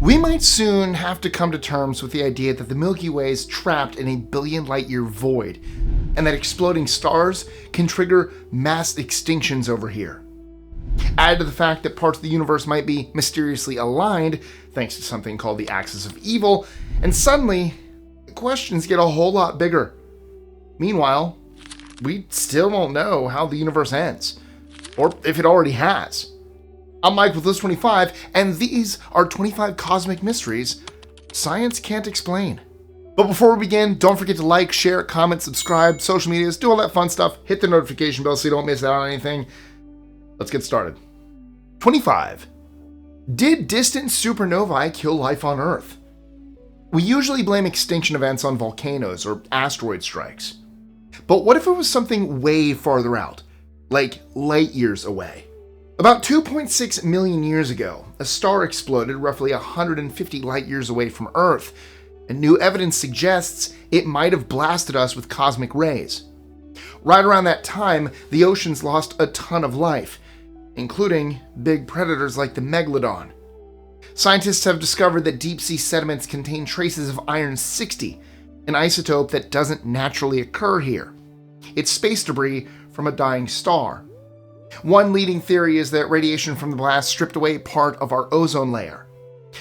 We might soon have to come to terms with the idea that the Milky Way is trapped in a billion light-year void, and that exploding stars can trigger mass extinctions over here. Add to the fact that parts of the universe might be mysteriously aligned, thanks to something called the axis of evil, and suddenly, the questions get a whole lot bigger. Meanwhile, we still don't know how the universe ends, or if it already has. I'm Mike with List 25, and these are 25 cosmic mysteries science can't explain. But before we begin, don't forget to like, share, comment, subscribe, social medias, do all that fun stuff. Hit the notification bell so you don't miss out on anything. Let's get started. 25. Did distant supernovae kill life on Earth? We usually blame extinction events on volcanoes or asteroid strikes. But what if it was something way farther out, like light years away? About 2.6 million years ago, a star exploded roughly 150 light years away from Earth, and new evidence suggests it might have blasted us with cosmic rays. Right around that time, the oceans lost a ton of life, including big predators like the megalodon. Scientists have discovered that deep-sea sediments contain traces of iron-60, an isotope that doesn't naturally occur here. It's space debris from a dying star. One leading theory is that radiation from the blast stripped away part of our ozone layer.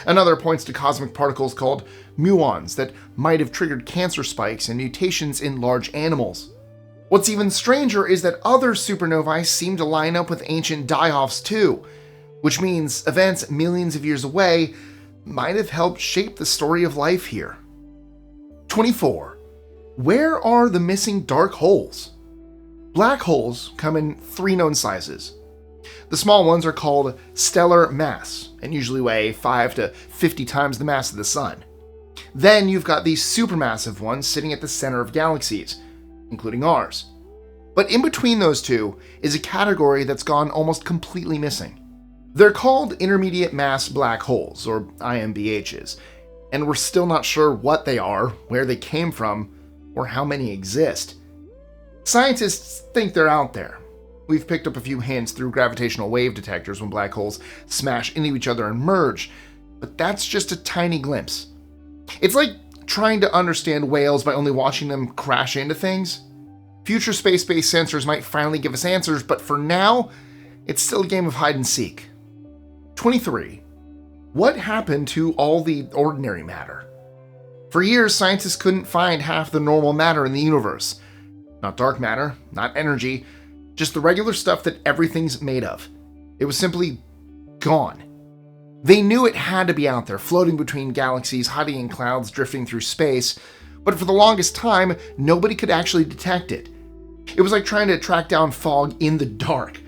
Another points to cosmic particles called muons that might have triggered cancer spikes and mutations in large animals. What's even stranger is that other supernovae seem to line up with ancient die-offs too, which means events millions of years away might have helped shape the story of life here. 24. Where are the missing dark holes? Black holes come in three known sizes. The small ones are called stellar mass and usually weigh 5 to 50 times the mass of the sun. Then you've got these supermassive ones sitting at the center of galaxies, including ours. But in between those two is a category that's gone almost completely missing. They're called intermediate mass black holes, or IMBHs, and we're still not sure what they are, where they came from, or how many exist. Scientists think they're out there. We've picked up a few hints through gravitational wave detectors when black holes smash into each other and merge, but that's just a tiny glimpse. It's like trying to understand whales by only watching them crash into things. Future space-based sensors might finally give us answers, but for now, it's still a game of hide and seek. 23. What happened to all the ordinary matter? For years, scientists couldn't find half the normal matter in the universe. Not dark matter, not energy, just the regular stuff that everything's made of. It was simply gone. They knew it had to be out there, floating between galaxies, hiding in clouds, drifting through space, but for the longest time, nobody could actually detect it. It was like trying to track down fog in the dark.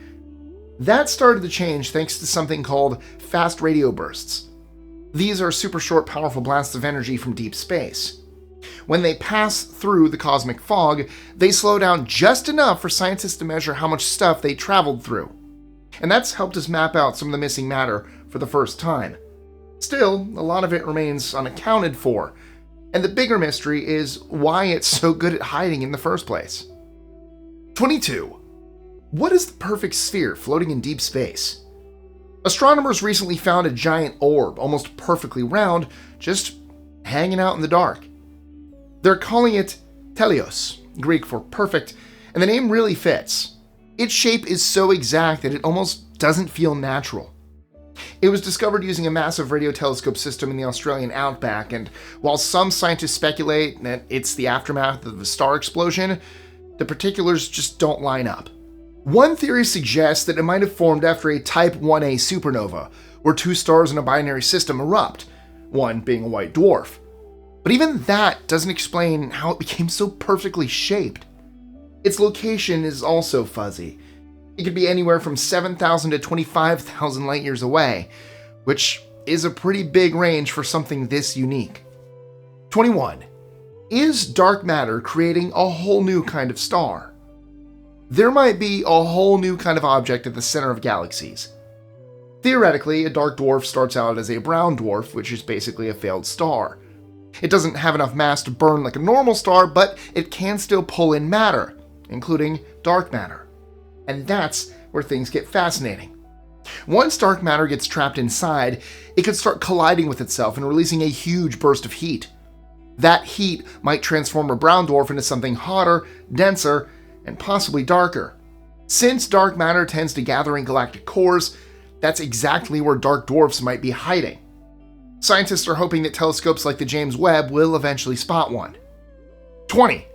That started to change thanks to something called fast radio bursts. These are super short, powerful blasts of energy from deep space. When they pass through the cosmic fog, they slow down just enough for scientists to measure how much stuff they traveled through. And that's helped us map out some of the missing matter for the first time. Still, a lot of it remains unaccounted for, and the bigger mystery is why it's so good at hiding in the first place. 22. What is the perfect sphere floating in deep space? Astronomers recently found a giant orb, almost perfectly round, just hanging out in the dark. They're calling it Teleios, Greek for perfect, and the name really fits. Its shape is so exact that it almost doesn't feel natural. It was discovered using a massive radio telescope system in the Australian outback, and while some scientists speculate that it's the aftermath of a star explosion, the particulars just don't line up. One theory suggests that it might have formed after a Type 1a supernova, where two stars in a binary system erupt, one being a white dwarf. But even that doesn't explain how it became so perfectly shaped. Its location is also fuzzy. It could be anywhere from 7,000 to 25,000 light years away, which is a pretty big range for something this unique. 21. Is dark matter creating a whole new kind of star? There might be a whole new kind of object at the center of galaxies. Theoretically, a dark dwarf starts out as a brown dwarf, which is basically a failed star. It doesn't have enough mass to burn like a normal star, but it can still pull in matter, including dark matter. And that's where things get fascinating. Once dark matter gets trapped inside, it could start colliding with itself and releasing a huge burst of heat. That heat might transform a brown dwarf into something hotter, denser, and possibly darker. Since dark matter tends to gather in galactic cores, that's exactly where dark dwarfs might be hiding. Scientists are hoping that telescopes like the James Webb will eventually spot one. 20.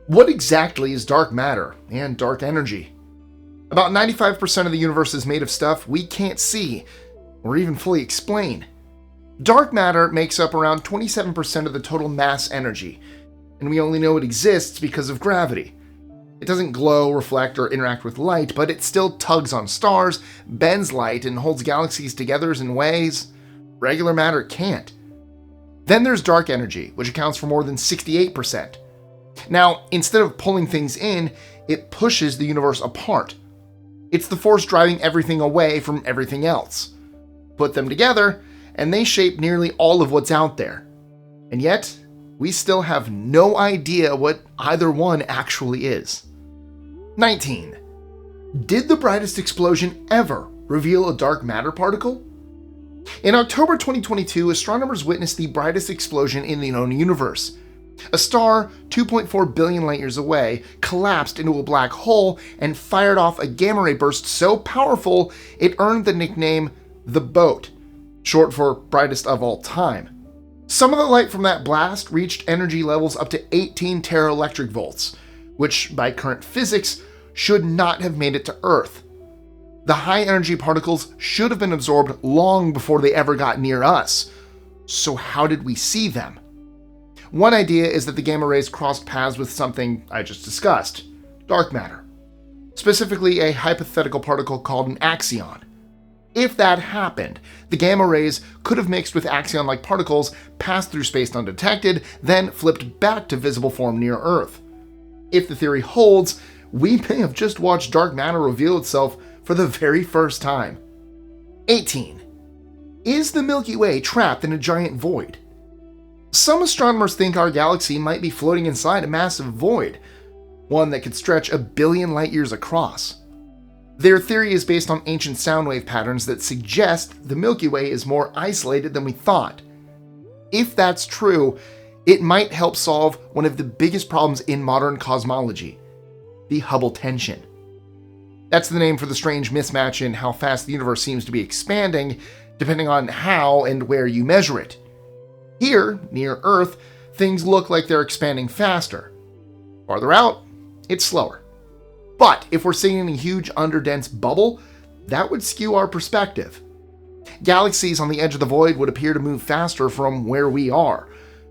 What exactly is dark matter and dark energy? About 95% of the universe is made of stuff we can't see or even fully explain. Dark matter makes up around 27% of the total mass energy, and we only know it exists because of gravity. It doesn't glow, reflect, or interact with light, but it still tugs on stars, bends light, and holds galaxies together in ways regular matter can't. Then there's dark energy, which accounts for more than 68%. Now, instead of pulling things in, it pushes the universe apart. It's the force driving everything away from everything else. Put them together, and they shape nearly all of what's out there. And yet, we still have no idea what either one actually is. 19. Did the brightest explosion ever reveal a dark matter particle? In October 2022, astronomers witnessed the brightest explosion in the known universe. A star 2.4 billion light years away collapsed into a black hole and fired off a gamma ray burst so powerful it earned the nickname the Boat, short for brightest of all time. Some of the light from that blast reached energy levels up to 18 teraelectric volts, which by current physics should not have made it to Earth. The high energy particles should have been absorbed long before they ever got near us. So how did we see them? One idea is that the gamma rays crossed paths with something I just discussed, dark matter. Specifically a hypothetical particle called an axion. If that happened, the gamma rays could have mixed with axion-like particles, passed through space undetected, then flipped back to visible form near Earth. If the theory holds, we may have just watched dark matter reveal itself for the very first time. 18. Is the Milky Way trapped in a giant void? Some astronomers think our galaxy might be floating inside a massive void, one that could stretch 1 billion light years across. Their theory is based on ancient sound wave patterns that suggest the Milky Way is more isolated than we thought. If that's true, it might help solve one of the biggest problems in modern cosmology, the Hubble tension. That's the name for the strange mismatch in how fast the universe seems to be expanding, depending on how and where you measure it. Here, near Earth, things look like they're expanding faster. Farther out, it's slower. But if we're sitting in a huge underdense bubble, that would skew our perspective. Galaxies on the edge of the void would appear to move faster from where we are,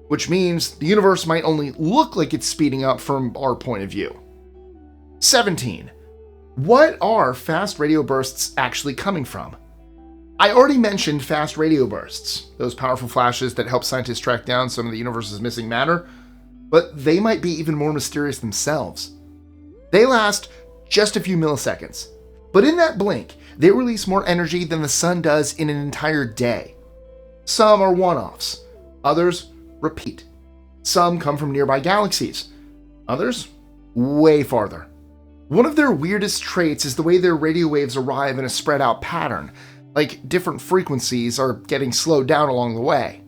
which means the universe might only look like it's speeding up from our point of view. 17. What are fast radio bursts actually coming from? I already mentioned fast radio bursts, those powerful flashes that help scientists track down some of the universe's missing matter, but they might be even more mysterious themselves. They last just a few milliseconds, but in that blink, they release more energy than the sun does in an entire day. Some are one-offs, others repeat. Some come from nearby galaxies, others way farther. One of their weirdest traits is the way their radio waves arrive in a spread out pattern, like different frequencies are getting slowed down along the way.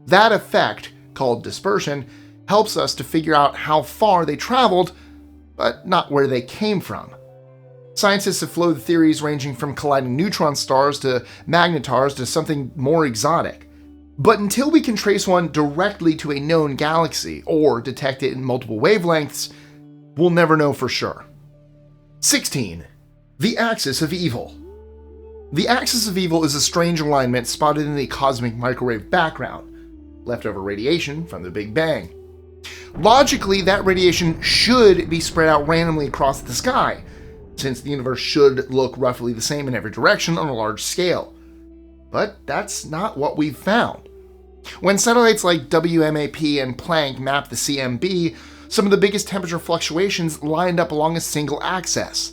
That effect, called dispersion, helps us to figure out how far they traveled, but not where they came from. Scientists have floated theories ranging from colliding neutron stars to magnetars to something more exotic. But until we can trace one directly to a known galaxy or detect it in multiple wavelengths, we'll never know for sure. 16. The axis of evil. The axis of evil is a strange alignment spotted in the cosmic microwave background, leftover radiation from the Big Bang. Logically, that radiation should be spread out randomly across the sky, since the universe should look roughly the same in every direction on a large scale. But that's not what we've found. When satellites like WMAP and Planck mapped the CMB, some of the biggest temperature fluctuations lined up along a single axis.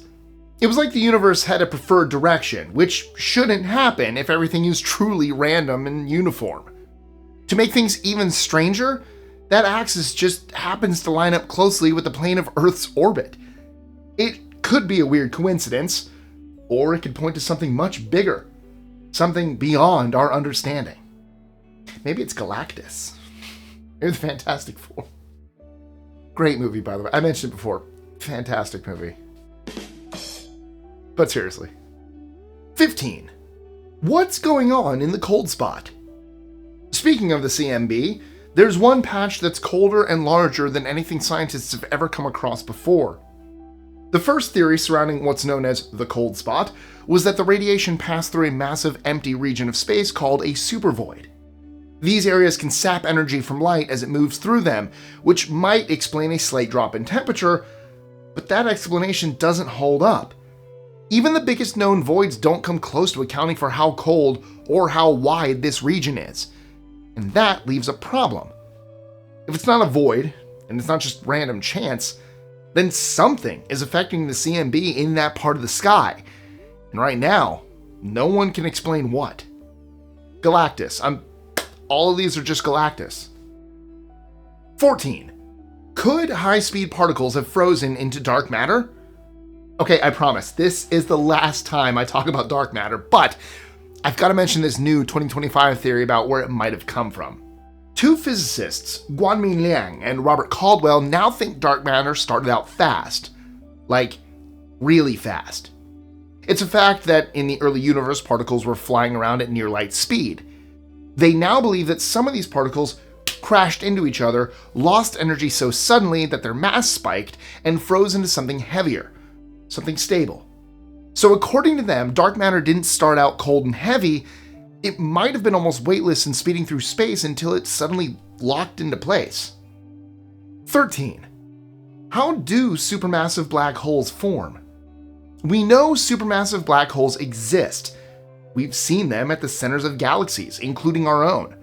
It was like the universe had a preferred direction, which shouldn't happen if everything is truly random and uniform. To make things even stranger, that axis just happens to line up closely with the plane of Earth's orbit. It could be a weird coincidence, Or it could point to something much bigger, something beyond our understanding. Maybe it's Galactus. Maybe the Fantastic Four. Great movie, by the way. I mentioned it before. Fantastic movie. But seriously. 15. What's going on in the cold spot? Speaking of the CMB, there's one patch that's colder and larger than anything scientists have ever come across before. The first theory surrounding what's known as the cold spot was that the radiation passed through a massive empty region of space called a supervoid. These areas can sap energy from light as it moves through them, which might explain a slight drop in temperature, but that explanation doesn't hold up. Even the biggest known voids don't come close to accounting for how cold or how wide this region is. And that leaves a problem. If it's not a void, and it's not just random chance, then something is affecting the CMB in that part of the sky. And right now, no one can explain what. Galactus. All of these are just Galactus. 14. Could high-speed particles have frozen into dark matter? Okay, I promise, this is the last time I talk about dark matter, but I've got to mention this new 2025 theory about where it might have come from. Two physicists, Guanmin Liang and Robert Caldwell, now think dark matter started out fast. Like, really fast. It's a fact that in the early universe, particles were flying around at near light speed. They now believe that some of these particles crashed into each other, lost energy so suddenly that their mass spiked, and froze into something heavier, something stable. So according to them, dark matter didn't start out cold and heavy. It might have been almost weightless and speeding through space until it suddenly locked into place. 13. How do supermassive black holes form? We know supermassive black holes exist. We've seen them at the centers of galaxies, including our own.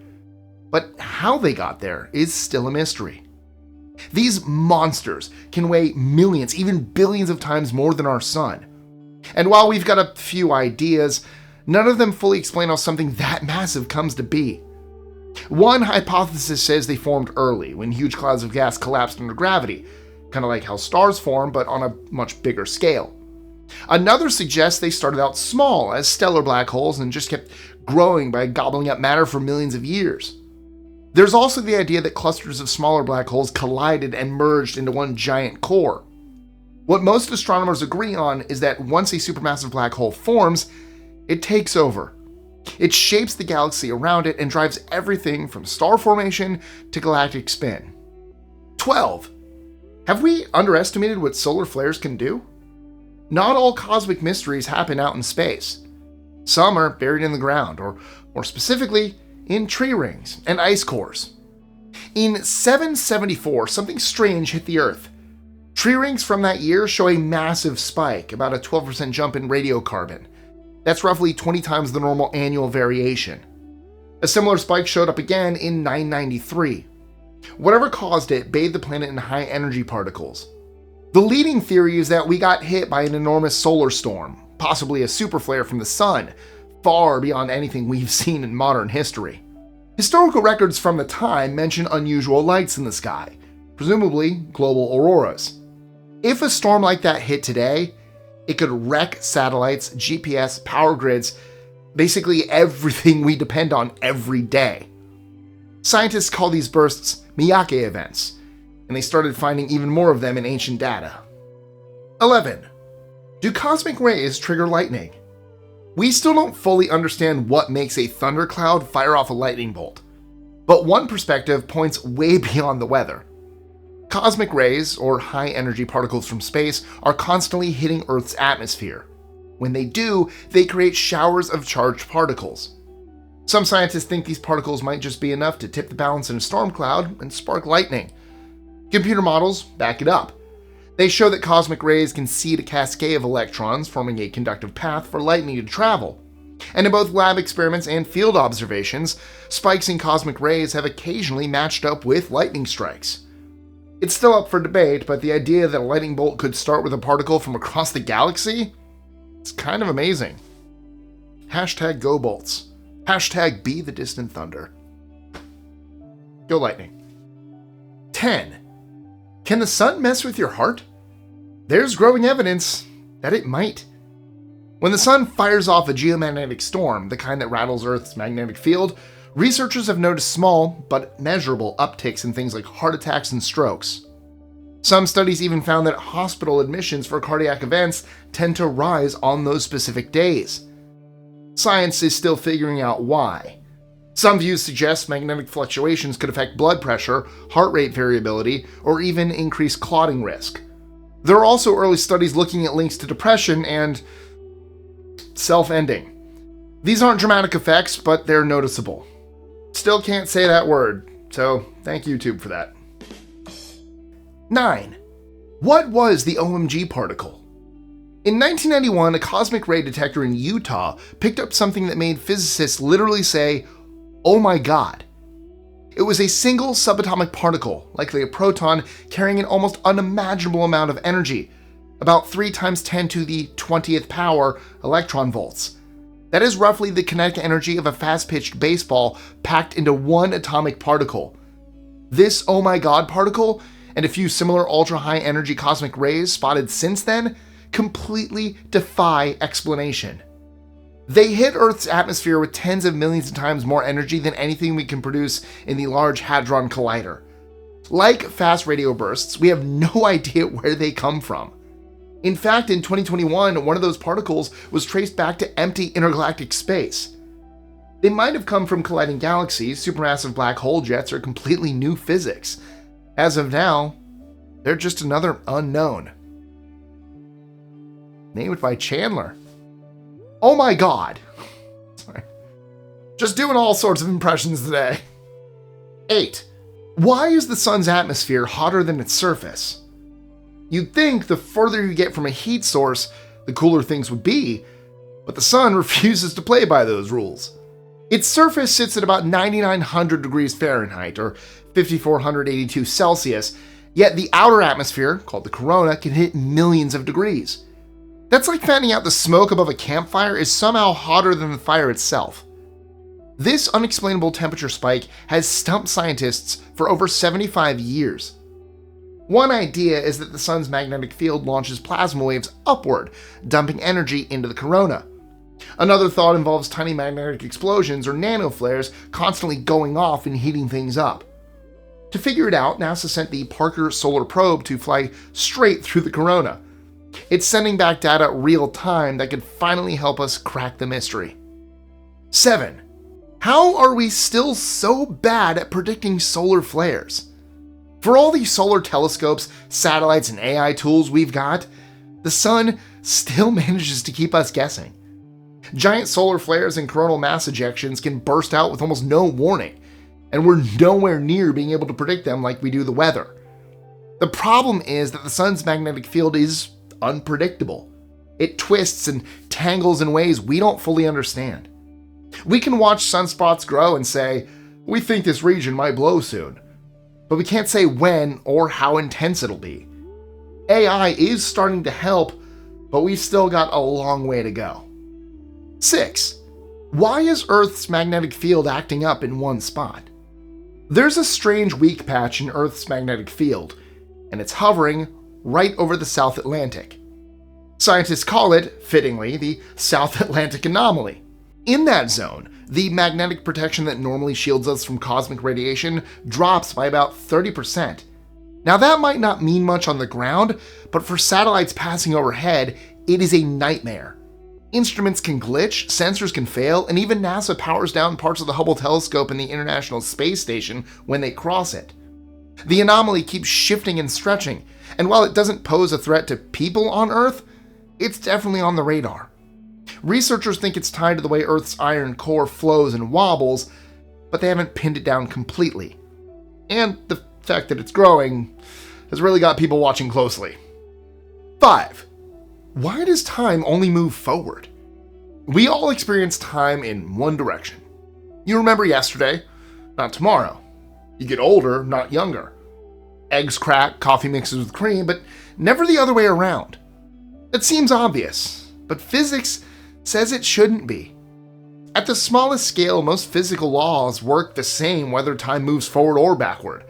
But how they got there is still a mystery. These monsters can weigh millions, even billions of times more than our sun. And while we've got a few ideas, none of them fully explain how something that massive comes to be. One hypothesis says they formed early, when huge clouds of gas collapsed under gravity, kind of like how stars form, but on a much bigger scale. Another suggests they started out small as stellar black holes and just kept growing by gobbling up matter for millions of years. There's also the idea that clusters of smaller black holes collided and merged into one giant core. What most astronomers agree on is that once a supermassive black hole forms, it takes over. It shapes the galaxy around it and drives everything from star formation to galactic spin. 12. Have we underestimated what solar flares can do? Not all cosmic mysteries happen out in space. Some are buried in the ground, or more specifically, in tree rings and ice cores. In 774, something strange hit the Earth. Tree rings from that year show a massive spike, about a 12% jump in radiocarbon. That's roughly 20 times the normal annual variation. A similar spike showed up again in 993. Whatever caused it bathed the planet in high energy particles. The leading theory is that we got hit by an enormous solar storm, possibly a superflare from the sun, far beyond anything we've seen in modern history. Historical records from the time mention unusual lights in the sky, presumably global auroras. If a storm like that hit today, it could wreck satellites, GPS, power grids, basically everything we depend on every day. Scientists call these bursts Miyake events, and they started finding even more of them in ancient data. 11. Do cosmic rays trigger lightning? We still don't fully understand what makes a thundercloud fire off a lightning bolt, but one perspective points way beyond the weather. Cosmic rays, or high-energy particles from space, are constantly hitting Earth's atmosphere. When they do, they create showers of charged particles. Some scientists think these particles might just be enough to tip the balance in a storm cloud and spark lightning. Computer models back it up. They show that cosmic rays can seed a cascade of electrons, forming a conductive path for lightning to travel. And in both lab experiments and field observations, spikes in cosmic rays have occasionally matched up with lightning strikes. It's still up for debate, but the idea that a lightning bolt could start with a particle from across the galaxy? It's kind of amazing. Hashtag go bolts. Hashtag be the distant thunder. Go lightning. 10. Can the sun mess with your heart? There's growing evidence that it might. When the sun fires off a geomagnetic storm, the kind that rattles Earth's magnetic field, researchers have noticed small but measurable upticks in things like heart attacks and strokes. Some studies even found that hospital admissions for cardiac events tend to rise on those specific days. Science is still figuring out why. Some views suggest magnetic fluctuations could affect blood pressure, heart rate variability, or even increase clotting risk. There are also early studies looking at links to depression and self-ending. These aren't dramatic effects, but they're noticeable. Still can't say that word, so thank YouTube for that. 9. What was the OMG particle? In 1991, a cosmic ray detector in Utah picked up something that made physicists literally say, "Oh my god." It was a single subatomic particle, likely a proton, carrying an almost unimaginable amount of energy, about 3 times 10 to the 20th power electron volts. That is roughly the kinetic energy of a fast-pitched baseball packed into one atomic particle. This oh my god particle, and a few similar ultra-high energy cosmic rays spotted since then, completely defy explanation. They hit Earth's atmosphere with tens of millions of times more energy than anything we can produce in the Large Hadron Collider. Like fast radio bursts, we have no idea where they come from. In fact, in 2021, one of those particles was traced back to empty intergalactic space. They might have come from colliding galaxies, supermassive black hole jets, or completely new physics. As of now, they're just another unknown. Named by Chandler. Oh my god. Sorry. Just doing all sorts of impressions today. 8. Why is the sun's atmosphere hotter than its surface? You'd think the further you get from a heat source, the cooler things would be, but the sun refuses to play by those rules. Its surface sits at about 9,900 degrees Fahrenheit, or 5,482 Celsius, yet the outer atmosphere, called the corona, can hit millions of degrees. That's like finding out the smoke above a campfire is somehow hotter than the fire itself. This unexplainable temperature spike has stumped scientists for over 75 years. One idea is that the sun's magnetic field launches plasma waves upward, dumping energy into the corona. Another thought involves tiny magnetic explosions or nanoflares constantly going off and heating things up. To figure it out, NASA sent the Parker Solar Probe to fly straight through the corona. It's sending back data real time that could finally help us crack the mystery. 7. How are we still so bad at predicting solar flares? For all these solar telescopes, satellites, and AI tools we've got, the sun still manages to keep us guessing. Giant solar flares and coronal mass ejections can burst out with almost no warning, and we're nowhere near being able to predict them like we do the weather. The problem is that the sun's magnetic field is unpredictable. It twists and tangles in ways we don't fully understand. We can watch sunspots grow and say, we think this region might blow soon, but we can't say when or how intense it'll be. AI is starting to help, but we've still got a long way to go. 6. Why is Earth's magnetic field acting up in one spot? There's a strange weak patch in Earth's magnetic field, and it's hovering right over the South Atlantic. Scientists call it, fittingly, the South Atlantic Anomaly. In that zone, the magnetic protection that normally shields us from cosmic radiation drops by about 30%. Now that might not mean much on the ground, but for satellites passing overhead, it is a nightmare. Instruments can glitch, sensors can fail, and even NASA powers down parts of the Hubble telescope and the International Space Station when they cross it. The anomaly keeps shifting and stretching, and while it doesn't pose a threat to people on Earth, it's definitely on the radar. Researchers think it's tied to the way Earth's iron core flows and wobbles, but they haven't pinned it down completely. And the fact that it's growing has really got people watching closely. 5. Why does time only move forward? We all experience time in one direction. You remember yesterday, not tomorrow. You get older, not younger. Eggs crack, coffee mixes with cream, but never the other way around. It seems obvious, but physics says it shouldn't be. At the smallest scale, most physical laws work the same whether time moves forward or backward.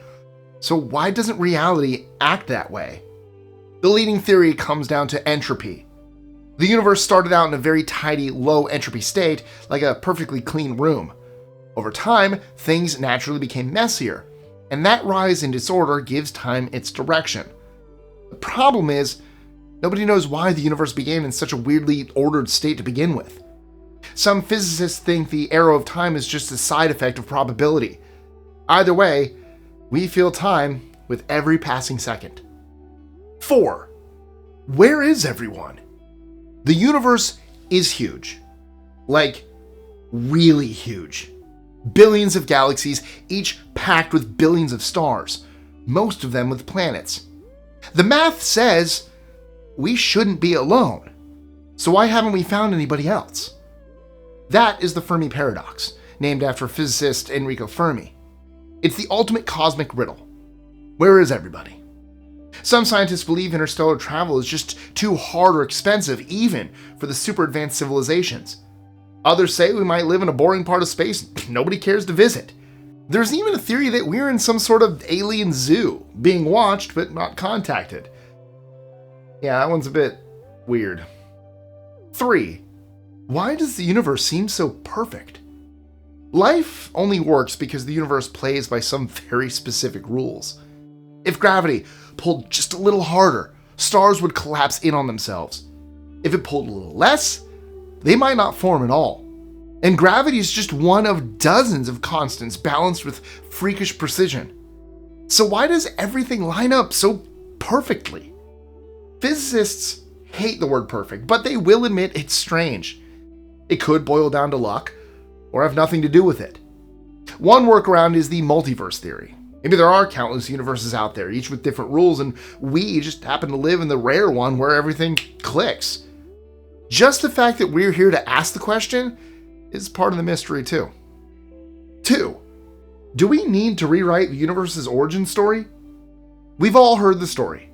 So why doesn't reality act that way? The leading theory comes down to entropy. The universe started out in a very tidy, low entropy state, like a perfectly clean room. Over time, things naturally became messier, and that rise in disorder gives time its direction. The problem is, nobody knows why the universe began in such a weirdly ordered state to begin with. Some physicists think the arrow of time is just a side effect of probability. Either way, we feel time with every passing second. 4. Where is everyone? The universe is huge. Like, really huge. Billions of galaxies, each packed with billions of stars, most of them with planets. The math says we shouldn't be alone. So why haven't we found anybody else? That is the Fermi paradox, named after physicist Enrico Fermi. It's the ultimate cosmic riddle. Where is everybody? Some scientists believe interstellar travel is just too hard or expensive, even for the super advanced civilizations. Others say we might live in a boring part of space nobody cares to visit. There's even a theory that we're in some sort of alien zoo, being watched but not contacted. Yeah, that one's a bit weird. 3. Why does the universe seem so perfect? Life only works because the universe plays by some very specific rules. If gravity pulled just a little harder, stars would collapse in on themselves. If it pulled a little less, they might not form at all. And gravity is just one of dozens of constants balanced with freakish precision. So why does everything line up so perfectly? Physicists hate the word perfect, but they will admit it's strange. It could boil down to luck, or have nothing to do with it. One workaround is the multiverse theory. Maybe there are countless universes out there, each with different rules, and we just happen to live in the rare one where everything clicks. Just the fact that we're here to ask the question is part of the mystery too. 2. Do we need to rewrite the universe's origin story? We've all heard the story.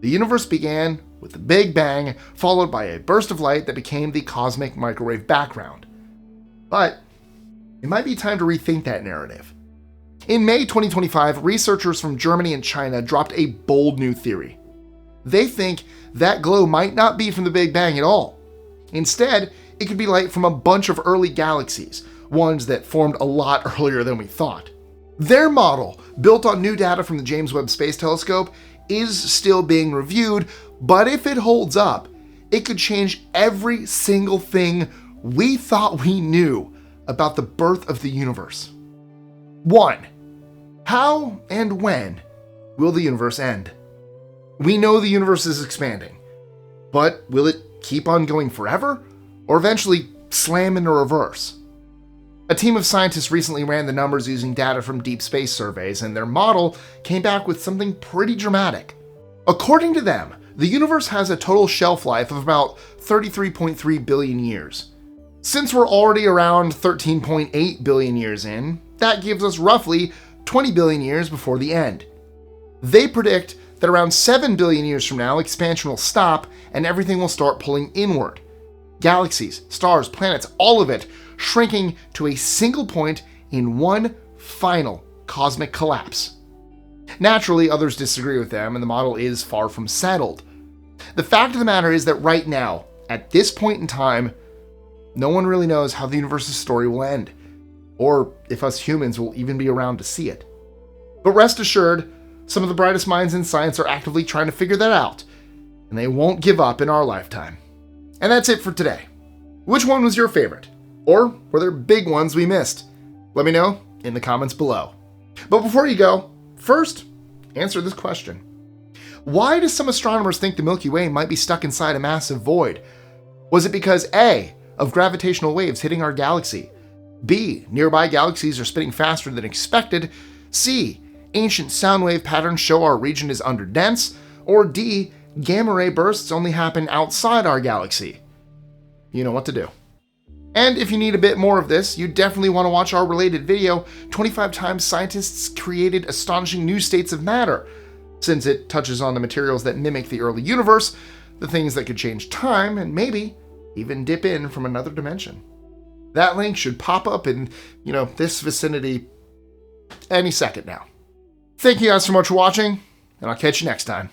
The universe began with the Big Bang, followed by a burst of light that became the cosmic microwave background. But it might be time to rethink that narrative. In May 2025, researchers from Germany and China dropped a bold new theory. They think that glow might not be from the Big Bang at all. Instead, it could be light from a bunch of early galaxies, ones that formed a lot earlier than we thought. Their model, built on new data from the James Webb Space Telescope, is still being reviewed, but if it holds up, it could change every single thing we thought we knew about the birth of the universe. 1. How and when will the universe end? We know the universe is expanding, but will it keep on going forever, or eventually slam into reverse? A team of scientists recently ran the numbers using data from deep space surveys, and their model came back with something pretty dramatic. According to them, the universe has a total shelf life of about 33.3 billion years. Since we're already around 13.8 billion years in, that gives us roughly 20 billion years before the end. They predict that around 7 billion years from now, expansion will stop and everything will start pulling inward. Galaxies, stars, planets, all of it shrinking to a single point in one final cosmic collapse. Naturally, others disagree with them, and the model is far from settled. The fact of the matter is that right now, at this point in time, no one really knows how the universe's story will end, or if us humans will even be around to see it. But rest assured, some of the brightest minds in science are actively trying to figure that out, and they won't give up in our lifetime. And that's it for today. Which one was your favorite? Or were there big ones we missed? Let me know in the comments below. But before you go, first, answer this question. Why do some astronomers think the Milky Way might be stuck inside a massive void? Was it because A, of gravitational waves hitting our galaxy, B, nearby galaxies are spinning faster than expected, C, ancient sound wave patterns show our region is underdense, or D, gamma ray bursts only happen outside our galaxy? You know what to do. And if you need a bit more of this, you definitely want to watch our related video, 25 times scientists created astonishing new states of matter, since it touches on the materials that mimic the early universe, the things that could change time, and maybe even dip in from another dimension. That link should pop up in, this vicinity any second now. Thank you guys so much for watching, and I'll catch you next time.